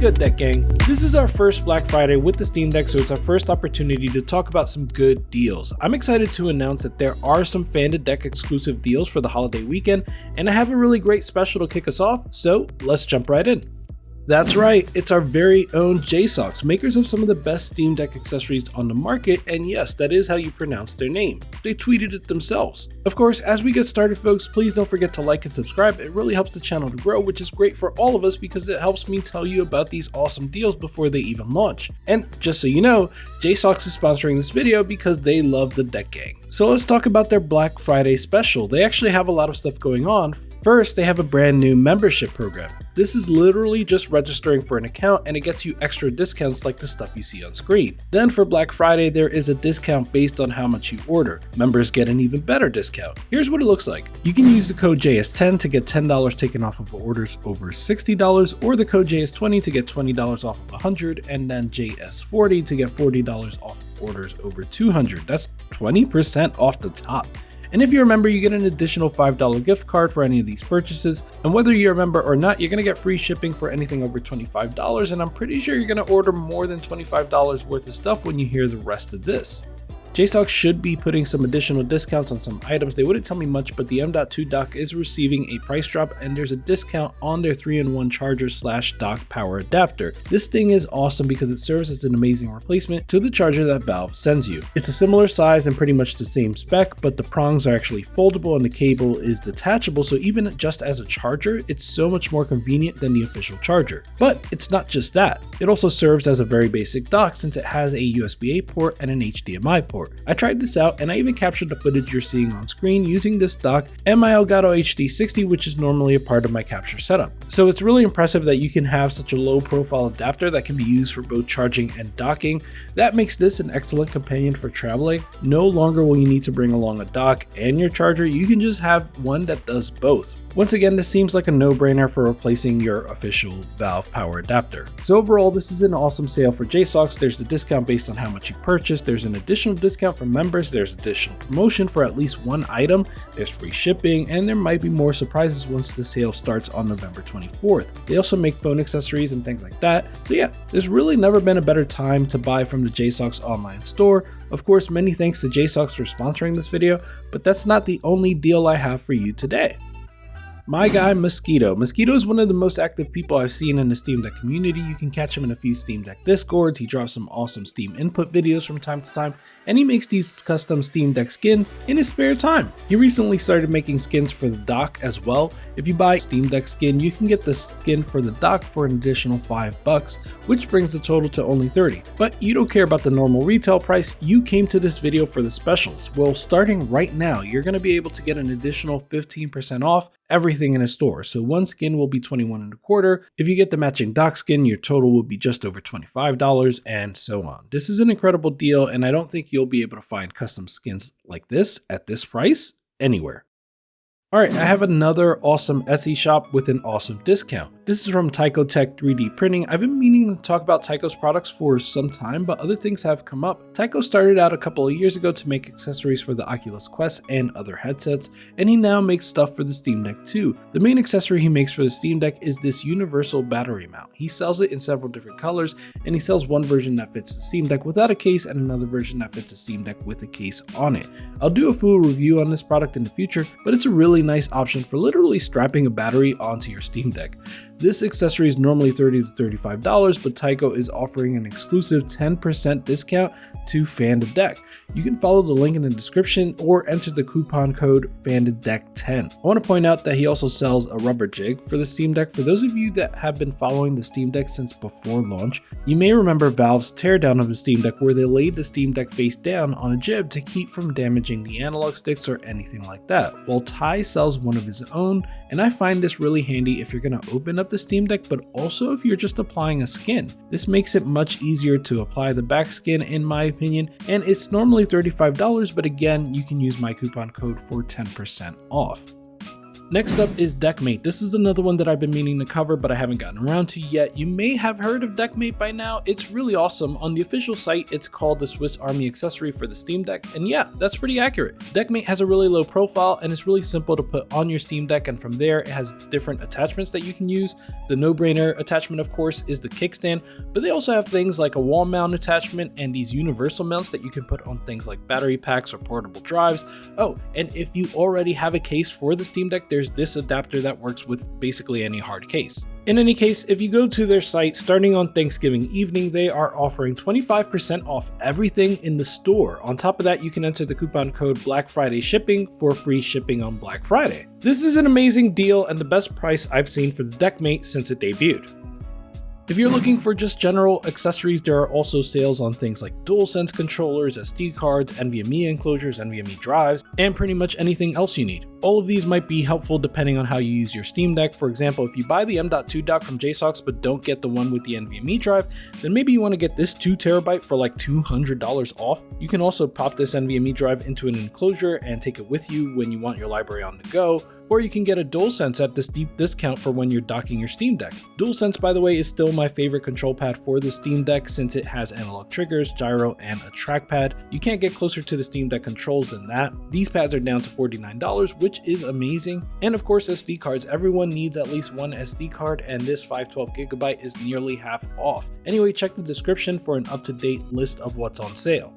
good, Deck Gang? This is our first Black Friday with the Steam Deck, so it's our first opportunity to talk about some good deals. I'm excited to announce that there are some 𝗏𝗏𝗏𝗏 exclusive deals for the holiday weekend, and I have a really great special to kick us off, so let's jump right in. That's right, it's our very own JSAUX, makers of some of the best Steam Deck accessories on the market, and yes, that is how you pronounce their name. They tweeted it themselves. Of course, as we get started folks, please don't forget to like and subscribe. It really helps the channel to grow, which is great for all of us because it helps me tell you about these awesome deals before they even launch. And just so you know, JSAUX is sponsoring this video because they love the Deck Gang. So let's talk about their Black Friday special. They actually have a lot of stuff going on. First, they have a brand new membership program. This is literally just registering for an account and it gets you extra discounts like the stuff you see on screen. Then for Black Friday, there is a discount based on how much you order. Members get an even better discount. Here's what it looks like. You can use the code JS10 to get $10 taken off of orders over $60, or the code JS20 to get $20 off of $100, and then JS40 to get $40 off of orders over $200. That's 20% off the top. And if you're a member, you get an additional $5 gift card for any of these purchases. And whether you're a member or not, you're gonna get free shipping for anything over $25. And I'm pretty sure you're gonna order more than $25 worth of stuff when you hear the rest of this. JSAUX should be putting some additional discounts on some items. They wouldn't tell me much, but the M.2 dock is receiving a price drop and there's a discount on their 3-in-1 charger / dock power adapter. This thing is awesome because it serves as an amazing replacement to the charger that Valve sends you. It's a similar size and pretty much the same spec, but the prongs are actually foldable and the cable is detachable, so even just as a charger, it's so much more convenient than the official charger. But it's not just that. It also serves as a very basic dock since it has a USB-A port and an HDMI port. I tried this out and I even captured the footage you're seeing on screen using this dock and my Elgato HD60, which is normally a part of my capture setup. So it's really impressive that you can have such a low profile adapter that can be used for both charging and docking. That makes this an excellent companion for traveling. No longer will you need to bring along a dock and your charger, you can just have one that does both. Once again, this seems like a no-brainer for replacing your official Valve power adapter. So overall, this is an awesome sale for JSAUX. There's the discount based on how much you purchase. There's an additional discount for members. There's additional promotion for at least one item. There's free shipping, and there might be more surprises once the sale starts on November 24th. They also make phone accessories and things like that. So yeah, there's really never been a better time to buy from the JSAUX online store. Of course, many thanks to JSAUX for sponsoring this video, but that's not the only deal I have for you today. My guy Moskeeto. Moskeeto is one of the most active people I've seen in the Steam Deck community. You can catch him in a few Steam Deck Discords. He drops some awesome Steam input videos from time to time, and he makes these custom Steam Deck skins in his spare time. He recently started making skins for the dock as well. If you buy Steam Deck skin, you can get the skin for the dock for an additional $5, which brings the total to only $30. But you don't care about the normal retail price. You came to this video for the specials. Well, starting right now, you're going to be able to get an additional 15% off everything in a store. So one skin will be $21.25. If you get the matching dock skin, your total will be just over $25, and so on. This is an incredible deal, and I don't think you'll be able to find custom skins like this at this price anywhere. Alright, I have another awesome Etsy shop with an awesome discount. This is from TycoTech 3D Printing. I've been meaning to talk about Tyco's products for some time, but other things have come up. Tyco started out a couple of years ago to make accessories for the Oculus Quest and other headsets, and he now makes stuff for the Steam Deck too. The main accessory he makes for the Steam Deck is this universal battery mount. He sells it in several different colors, and he sells one version that fits the Steam Deck without a case and another version that fits the Steam Deck with a case on it. I'll do a full review on this product in the future, but it's a really nice option for literally strapping a battery onto your Steam Deck. This accessory is normally $30 to $35, but Tyco is offering an exclusive 10% discount to 𝗏𝗏𝗏𝗏𝗏. You can follow the link in the description or enter the coupon code 𝗏𝗏𝗏𝗏𝗏10. I want to point out that he also sells a rubber jig for the Steam Deck. For those of you that have been following the Steam Deck since before launch, you may remember Valve's teardown of the Steam Deck where they laid the Steam Deck face down on a jib to keep from damaging the analog sticks or anything like that. Well, Ty sells one of his own, and I find this really handy if you're going to open up the Steam Deck, but also if you're just applying a skin. This makes it much easier to apply the back skin in my opinion, and it's normally $35, but again, you can use my coupon code for 10% off. Next up is DeckMate. This is another one that I've been meaning to cover, but I haven't gotten around to yet. You may have heard of DeckMate by now. It's really awesome. On the official site, it's called the Swiss Army accessory for the Steam Deck, and yeah, that's pretty accurate. DeckMate has a really low profile, and it's really simple to put on your Steam Deck, and from there, it has different attachments that you can use. The no-brainer attachment, of course, is the kickstand, but they also have things like a wall mount attachment and these universal mounts that you can put on things like battery packs or portable drives. Oh, and if you already have a case for the Steam Deck, there's this adapter that works with basically any hard case. In any case, if you go to their site, starting on Thanksgiving evening, they are offering 25% off everything in the store. On top of that, you can enter the coupon code Black Friday Shipping for free shipping on Black Friday. This is an amazing deal and the best price I've seen for the DeckMate since it debuted. If you're looking for just general accessories, there are also sales on things like DualSense controllers, SD cards, NVMe enclosures, NVMe drives, and pretty much anything else you need. All of these might be helpful depending on how you use your Steam Deck. For example, if you buy the M.2 dock from JSAUX but don't get the one with the NVMe drive, then maybe you want to get this 2TB for like $200 off. You can also pop this NVMe drive into an enclosure and take it with you when you want your library on the go, or you can get a DualSense at this deep discount for when you're docking your Steam Deck. DualSense, by the way, is still my favorite control pad for the Steam Deck since it has analog triggers, gyro, and a trackpad. You can't get closer to the Steam Deck controls than that. These pads are down to $49, which is amazing. And of course, SD cards. Everyone needs at least one SD card, and this 512GB is nearly half off. Anyway, check the description for an up-to-date list of what's on sale.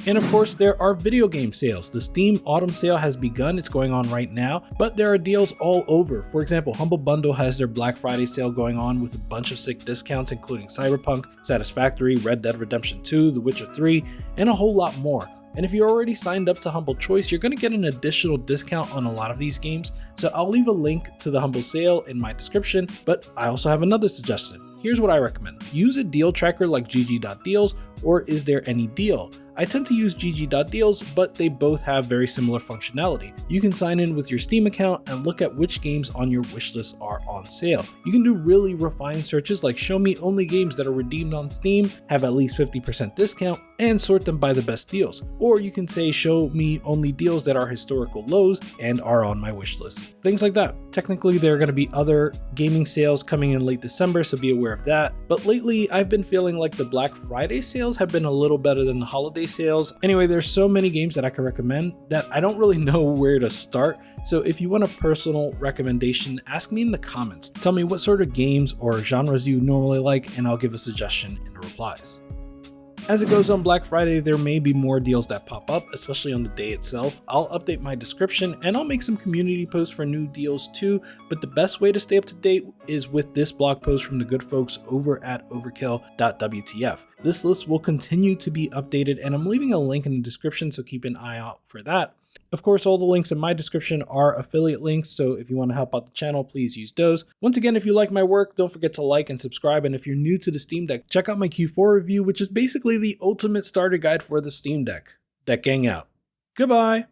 And of course, there are video game sales. The Steam Autumn Sale has begun, it's going on right now, but there are deals all over. For example, Humble Bundle has their Black Friday sale going on with a bunch of sick discounts, including Cyberpunk, Satisfactory, Red Dead Redemption 2, The Witcher 3, and a whole lot more. And if you're already signed up to Humble Choice, you're going to get an additional discount on a lot of these games, so I'll leave a link to the Humble Sale in my description, but I also have another suggestion. Here's what I recommend. Use a deal tracker like GG.deals or Is There Any Deal? I tend to use GG.deals, but they both have very similar functionality. You can sign in with your Steam account and look at which games on your wishlist are on sale. You can do really refined searches like show me only games that are redeemed on Steam, have at least 50% discount, and sort them by the best deals. Or you can say show me only deals that are historical lows and are on my wishlist. Things like that. Technically, there are going to be other gaming sales coming in late December, so be aware of that. But lately, I've been feeling like the Black Friday sales have been a little better than the holiday sales. Anyway, there's so many games that I can recommend that I don't really know where to start. So if you want a personal recommendation, ask me in the comments. Tell me what sort of games or genres you normally like, and I'll give a suggestion in the replies. As it goes on Black Friday, there may be more deals that pop up, especially on the day itself. I'll update my description and I'll make some community posts for new deals too, but the best way to stay up to date is with this blog post from the good folks over at overkill.wtf. This list will continue to be updated and I'm leaving a link in the description, so keep an eye out for that. Of course, all the links in my description are affiliate links, so if you want to help out the channel, please use those. Once again, if you like my work, don't forget to like and subscribe, and if you're new to the Steam Deck, check out my Q4 review, which is basically the ultimate starter guide for the Steam Deck. Deck Gang out. Goodbye!